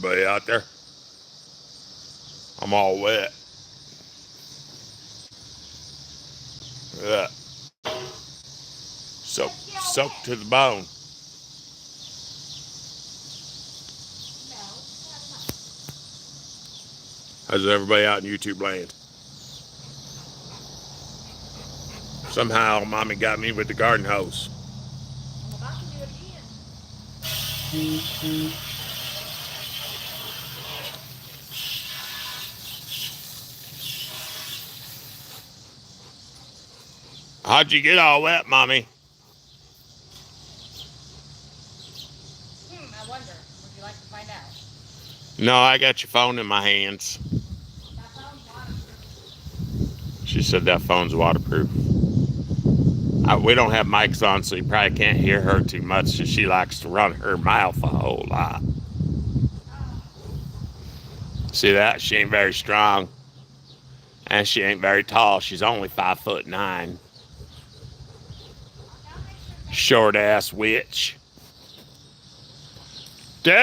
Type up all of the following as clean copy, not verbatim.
everybody out there. I'm all wet. Look at that. Soaked to the bone. How's everybody out in YouTube land? Somehow, mommy got me with the garden hose. I'm about to do it again. How'd you get all wet, mommy? I wonder. Would you like to find out? No, I got your phone in my hands. That phone's waterproof. She said that phone's waterproof. We don't have mics on, so you probably can't hear her too much. She likes to run her mouth a whole lot. See that? She ain't very strong. And she ain't very tall. She's only 5'9". Short ass witch. Your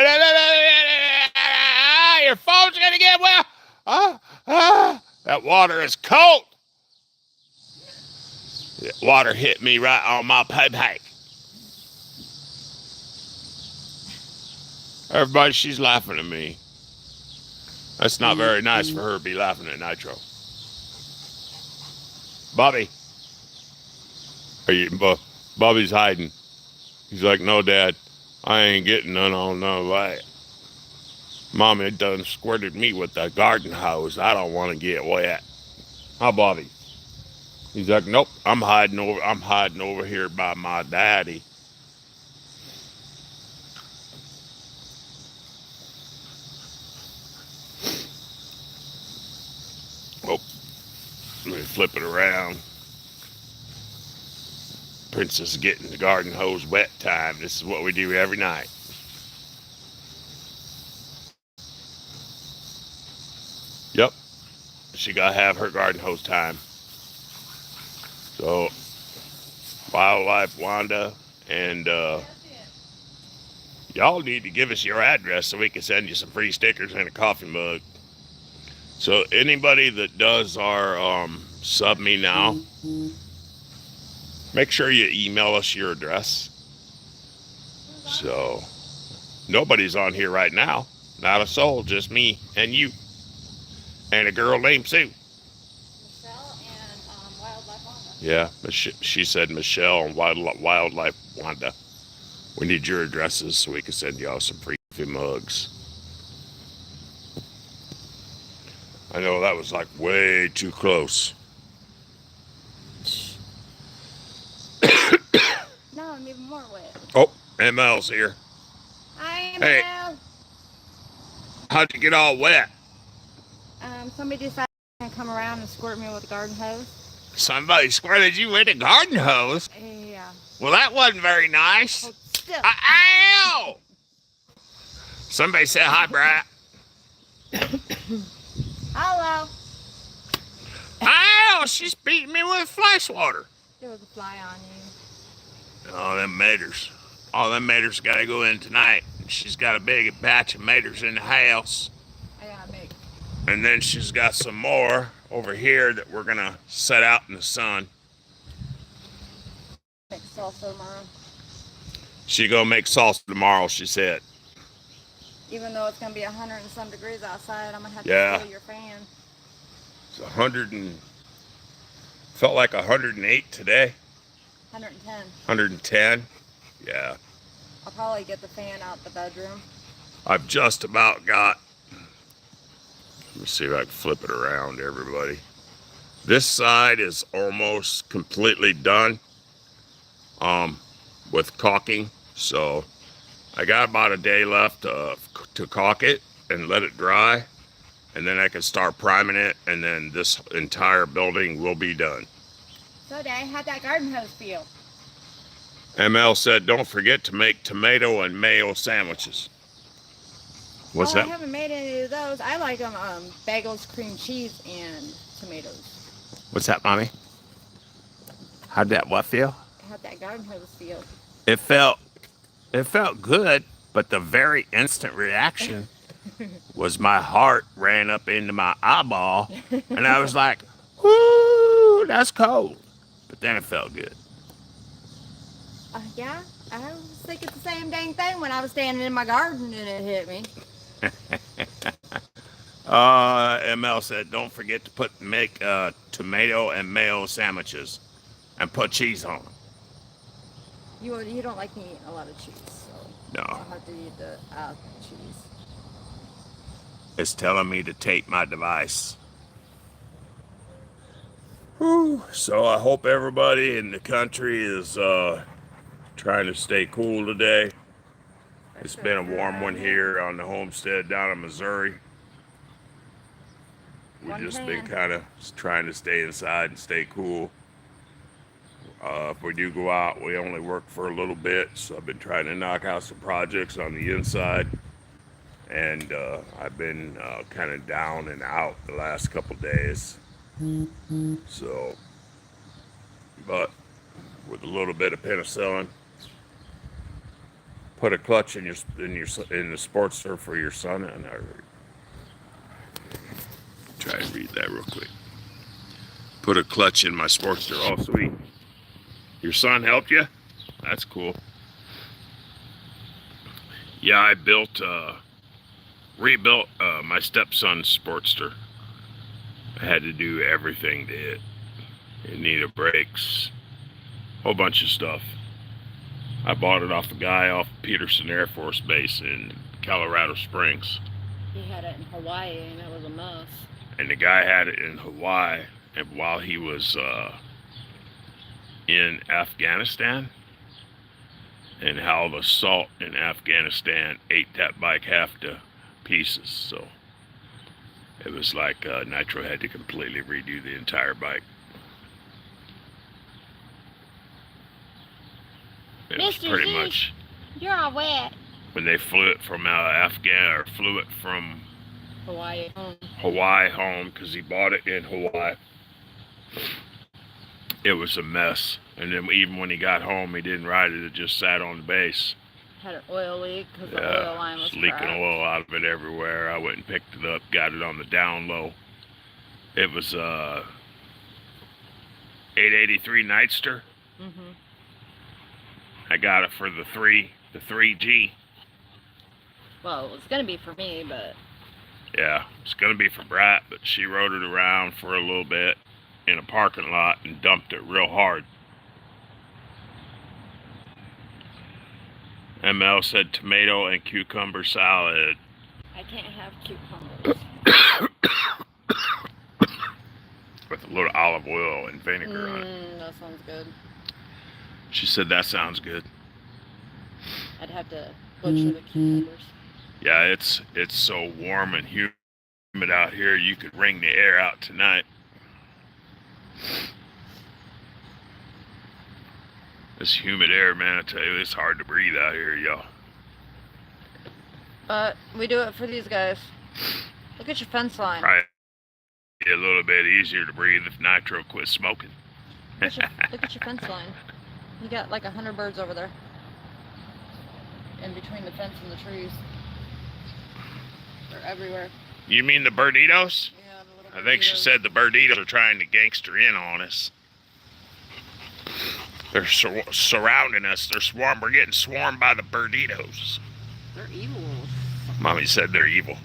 phone's gonna get well. That water is cold. That water hit me right on my payback. Everybody, she's laughing at me. That's not very nice for her to be laughing at Nitro. Bobby. Bobby's hiding. He's like, no, Dad, I ain't getting none on no way. Mommy done squirted me with the garden hose. I don't want to get wet. Huh, Bobby? He's like, nope, I'm hiding over here by my daddy. Oh, let me flip it around. Princess getting the garden hose wet time. This is what we do every night. Yep. She gotta have her garden hose time. So, Wildlife Wanda and y'all need to give us your address so we can send you some free stickers and a coffee mug. So anybody that does our sub me now, make sure you email us your address. So nobody's on here right now. Not a soul, just me and you. And a girl named Sue. Michelle and Wildlife Wanda. Yeah, she said Michelle and Wildlife Wanda. We need your addresses so we can send y'all some free mugs. I know that was like way too close. No, I'm even more wet. Oh, ML's here. Hi, ML. Hey. How'd you get all wet? Somebody decided to come around and squirt me with a garden hose. Somebody squirted you with a garden hose? Yeah. Well, that wasn't very nice. Hold still. Ow! Somebody said hi, Brat. Hello. Ow! She's beating me with flash water. There was a fly on you. Oh, them maters. All them maters gotta go in tonight. She's got a big batch of maters in the house. I gotta make. And then she's got some more over here that we're gonna set out in the sun. Make salsa tomorrow. She gonna make salsa tomorrow, she said. Even though it's gonna be 100 and some degrees outside, I'm gonna have Yeah. to steal your fan. It's 100 and felt like 108 today. 110. 110. Yeah. I'll probably get the fan out the bedroom. I've just about got. Let me see if I can flip it around, everybody. This side is almost completely done with caulking. So I got about a day left to caulk it and let it dry. And then I can start priming it. And then this entire building will be done. So, Dad, how'd that garden hose feel? ML said, don't forget to make tomato and mayo sandwiches. What's that? I haven't made any of those. I like them bagels, cream cheese, and tomatoes. What's that, Mommy? How'd that what feel? How'd that garden hose feel? It felt good, but the very instant reaction was my heart ran up into my eyeball, and I was like, "Whoo, that's cold," but then it felt good. Yeah, I was thinking the same dang thing when I was standing in my garden and it hit me. ML said, "Don't forget to make tomato and mayo sandwiches, and put cheese on them." You don't like me eating a lot of cheese, so No, I'll have to eat the cheese. it's telling me to tape my device. Whew. So I hope everybody in the country is trying to stay cool today. It's been a Especially warm one around here. here on the homestead down in Missouri. We've One just been fan. kind of trying to stay inside and stay cool. If we do go out, we only work for a little bit, so I've been trying to knock out some projects on the inside. And I've been kind of down and out the last couple days. So, but with a little bit of penicillin, put a clutch in the Sportster for your son, and I try and read that real quick. Put a clutch in my Sportster. Oh, sweet. Your son helped you? That's cool. Yeah, I rebuilt my stepson's Sportster. I had to do everything to it. It needed brakes, whole bunch of stuff. I bought it off a guy off Peterson Air Force Base in Colorado Springs. He had it in Hawaii and it was a mess. And the guy had it in Hawaii, and while he was in Afghanistan, and how the salt in Afghanistan ate that bike half to pieces. So it was like Nitro had to completely redo the entire bike. It was Mr. pretty Z, much you're all wet. when they flew it from flew it from Hawaii home. Hawaii home, because he bought it in Hawaii. It was a mess. And then even when he got home, he didn't ride it. It just sat on the base. Had an oil leak because the oil line was leaking cracked. oil out of it everywhere. I went and picked it up, got it on the down low. It was 883 Nightster. Mm-hmm. I got it for the 3G. Well, it was gonna be for me, but Yeah, it's gonna be for Brat, but she rode it around for a little bit in a parking lot and dumped it real hard. ML said tomato and cucumber salad. I can't have cucumbers. With a little olive oil and vinegar on it. That sounds good. She said that sounds good. I'd have to butcher the cucumbers. Yeah, it's so warm and humid out here, you could wring the air out tonight. This humid air, man, I tell you, it's hard to breathe out here, y'all. But we do it for these guys. Look at your fence line. Probably be a little bit easier to breathe if Nitro quit smoking. Look at your fence line. You got like 100 birds over there. In between the fence and the trees. They're everywhere. You mean the birditos? Yeah, the little I think she said the birditos are trying to gangster in on us. They're surrounding us. They're swarmed. We're getting swarmed by the birditos. They're evil. Mommy said they're evil.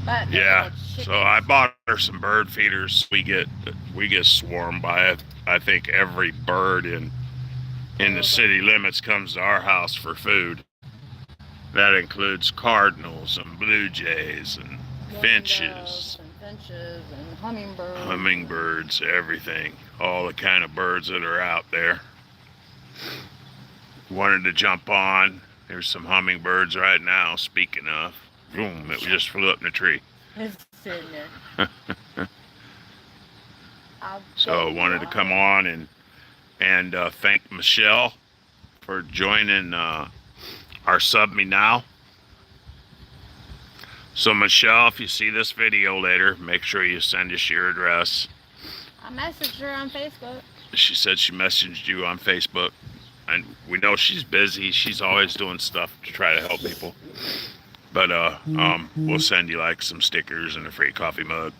But Yeah. So I bought her some bird feeders. We get swarmed by it. I think every bird in the city limits comes to our house for food. That includes cardinals and blue jays and finches. And hummingbirds. Hummingbirds, everything. All the kind of birds that are out there. Wanted to jump on. There's some hummingbirds right now, speaking of. Boom, it just flew up in the tree. It's sitting there. So I wanted to come on and thank Michelle for joining our Sub Me Now. So Michelle, if you see this video later, make sure you send us your address. I messaged her on Facebook. She said she messaged you on Facebook. And we know she's busy. She's always doing stuff to try to help people. But we'll send you like some stickers and a free coffee mug.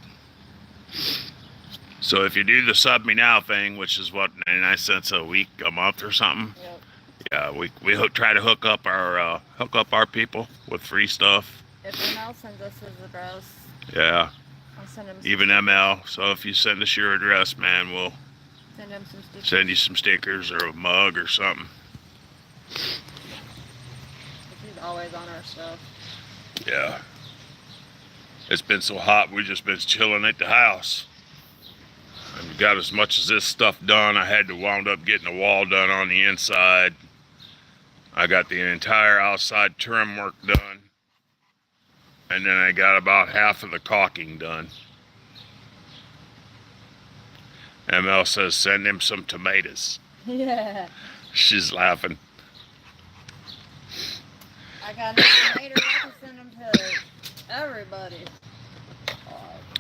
So if you do the sub me now thing, which is what 99 cents a week, a month or something, Yep. yeah, we try to hook up our people with free stuff. If ML sends us his address, Yeah, I'll send him. even ML. So if you send us your address, man, we'll Send him some stickers. send you some stickers or a mug or something. He's always on our stuff. Yeah. It's been so hot, we just been chilling at the house. And we got as much as this stuff done. I had to wound up getting the wall done on the inside. I got the entire outside trim work done. And then I got about half of the caulking done. ML says, send him some tomatoes. Yeah. She's laughing. I got enough tomatoes. I can send them to everybody.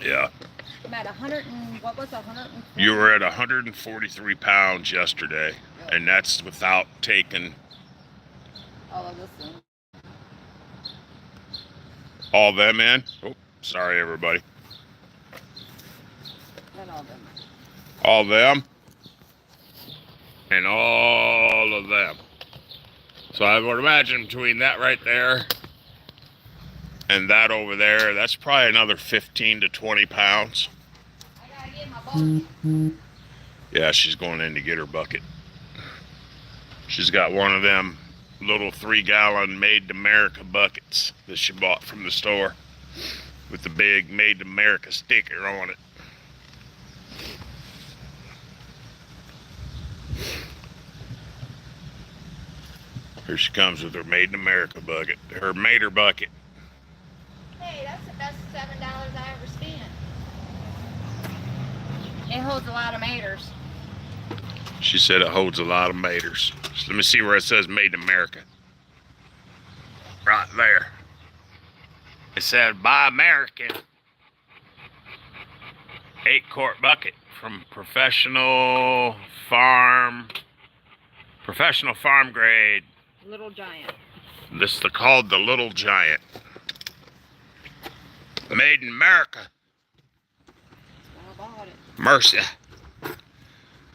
Yeah. I'm at 100 and what was 100? You were at 143 pounds yesterday. Yep. And that's without taking All of this in. all them in. Oh, sorry, everybody. Not all of them. All them and all of them. So I would imagine between that right there and that over there, that's probably another 15 to 20 pounds. I gotta get my bucket. Yeah, she's going in to get her bucket. She's got one of them little 3-gallon Made in America buckets that she bought from the store with the big Made in America sticker on it. Here she comes with her Made in America bucket, her Mater bucket. Hey, that's the best $7 I ever spent. It holds a lot of maters. She said it holds a lot of maters. So let me see where it says Made in America. Right there. It said Buy American. 8-quart bucket from professional farm grade. Little giant. This is called the Little Giant. Made in America. I bought it. Mercy.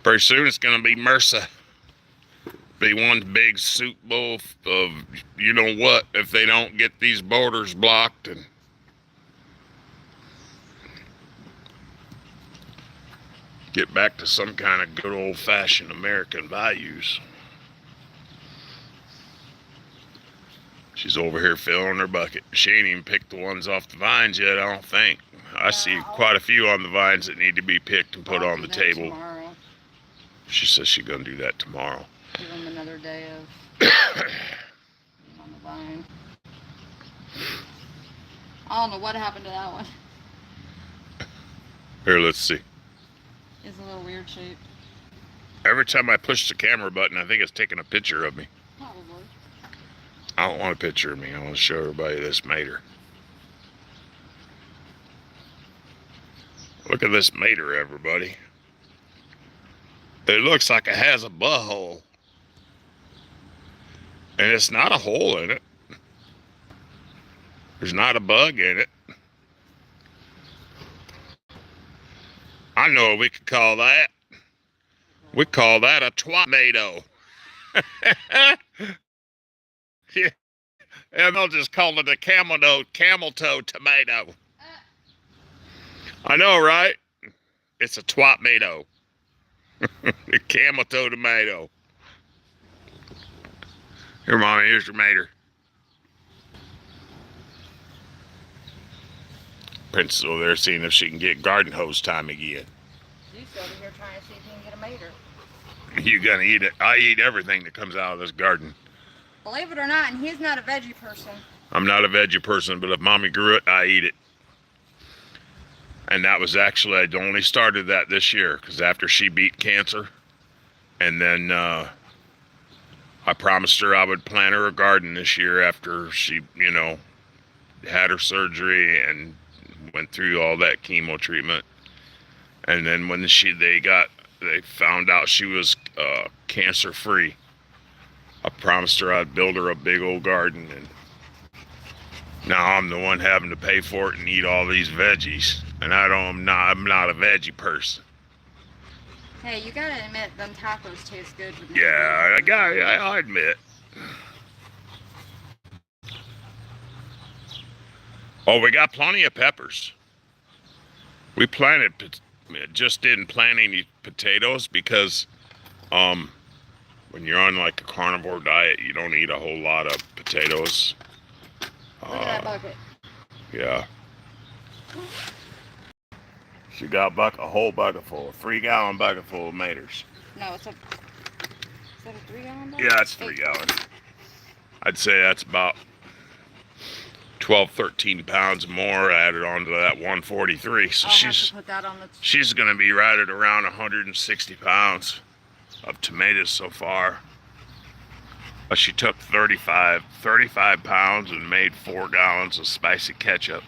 Pretty soon it's gonna be Mercy. Be one big soup bowl of you know what if they don't get these borders blocked and get back to some kind of good old-fashioned American values. She's over here filling her bucket. She ain't even picked the ones off the vines yet, I don't think. I see quite a few on the vines that need to be picked and put on the table. Tomorrow. She says she's gonna do that tomorrow. Give them another day of on the vine. I don't know what happened to that one. Here, let's see. It's a little weird shape. Every time I push the camera button, I think it's taking a picture of me. Probably. I don't want a picture of me. I want to show everybody this mater. Look at this mater, everybody. It looks like it has a butthole. And it's not a hole in it. There's not a bug in it. I know what we could call that. We call that a twatomato. Yeah. And they'll just call it a camel toe tomato. I know, right? It's a twatomato. A camel toe tomato. Here, Mommy, here's your mater. Princess over there seeing if she can get garden hose time again. She's over here trying to see if he can get a mater. You gonna eat it? I eat everything that comes out of this garden. Believe it or not, and he's not a veggie person. I'm not a veggie person, but if Mommy grew it, I eat it. And that was actually, I only started that this year, because after she beat cancer, and then I promised her I would plant her a garden this year after she, had her surgery and went through all that chemo treatment. And then when they found out she was cancer free, promised her I'd build her a big old garden, and now I'm the one having to pay for it and eat all these veggies. And I'm not a veggie person. Hey, you gotta admit, them tacos taste good. Yeah, I admit. Oh, we got plenty of peppers. We just didn't plant any potatoes because when you're on like a carnivore diet, you don't eat a whole lot of potatoes. Look at that bucket. Yeah. She got a whole bucket full, a 3-gallon bucket full of maters. No, is that a 3-gallon bucket? Yeah, it's 3 gallons. I'd say that's about 12, 13 pounds more added onto that 143. So she's going to be right at around 160 pounds of tomatoes so far. But she took 35 pounds and made 4 gallons of spicy ketchup.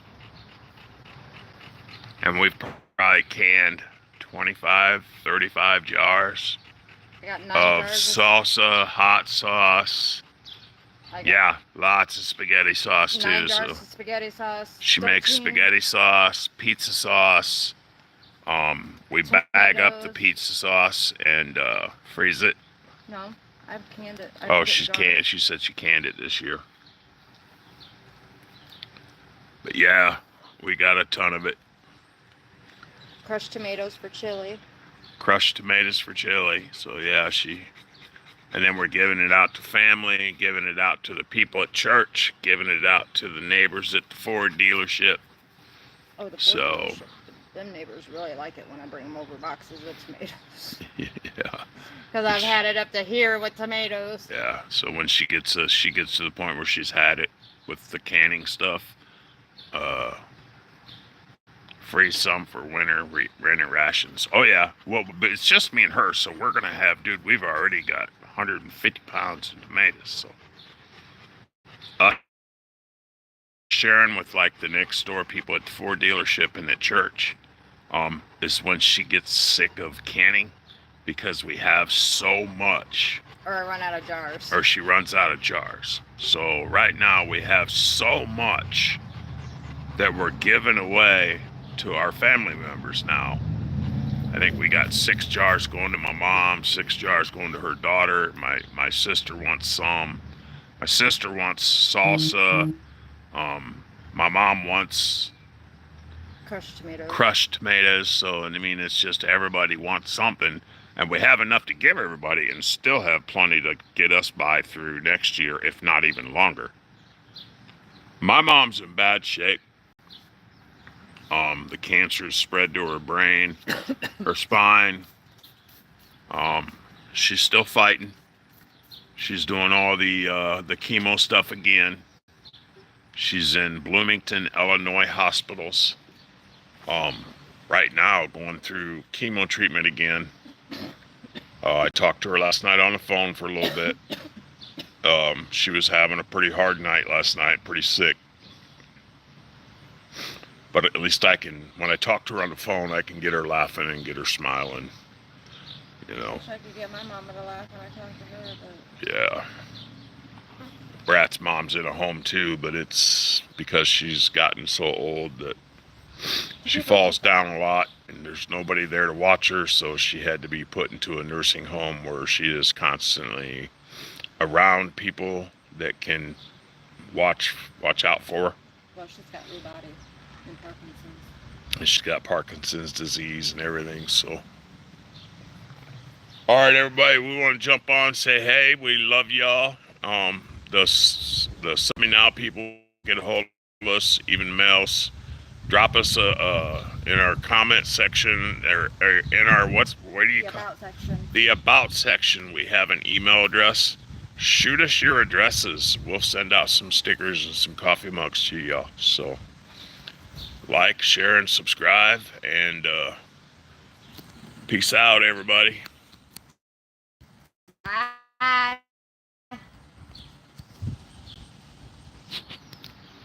And we've probably canned 25, 35 jars of salsa, hot sauce. Yeah, lots of spaghetti sauce too. 9 jars of spaghetti sauce. She makes spaghetti sauce, pizza sauce. We bag up the pizza sauce and freeze it. No, I've canned it. She said she canned it this year. But yeah, we got a ton of it. Crushed tomatoes for chili. So yeah, and then we're giving it out to family, giving it out to the people at church, giving it out to the neighbors at the Ford dealership. Oh, the Ford dealership. Them neighbors really like it when I bring them over boxes of tomatoes. Yeah. Because I've had it up to here with tomatoes. Yeah. So when she gets to the point where she's had it with the canning stuff, freeze some for winter rations. Oh yeah. Well, but it's just me and her, so we're gonna have, dude. We've already got 150 pounds of tomatoes. So, sharing with like the next door people at the Ford dealership and at church, is when she gets sick of canning because we have so much. Or I run out of jars. Or she runs out of jars. So right now we have so much that we're giving away to our family members now. I think we got 6 jars going to my mom, 6 jars going to her daughter. My sister wants some. My sister wants salsa. My mom wants crushed tomatoes. So, I mean, it's just everybody wants something. And we have enough to give everybody and still have plenty to get us by through next year, if not even longer. My mom's in bad shape. The cancer is spread to her brain, her spine. She's still fighting. She's doing all the chemo stuff again. She's in Bloomington, Illinois hospitals. Right now, going through chemo treatment again. I talked to her last night on the phone for a little bit. She was having a pretty hard night last night, pretty sick. But at least when I talk to her on the phone, I can get her laughing and get her smiling. You know. I wish I could get my mama to laugh when I talk to her, but... Yeah. Brat's mom's in a home too, but it's because she's gotten so old that she falls down a lot and there's nobody there to watch her, so she had to be put into a nursing home where she is constantly around people that can watch out for her. Well, she's got Lewy body and Parkinson's. And she's got Parkinson's disease and everything, so. All right, everybody, we want to jump on and say, hey, we love y'all. The Send Me Now people get a hold of us, even males. Drop us in our comment section or in our the about section. We have an email address. Shoot us your addresses. We'll send out some stickers and some coffee mugs to y'all. So like, share, and subscribe, and peace out, everybody.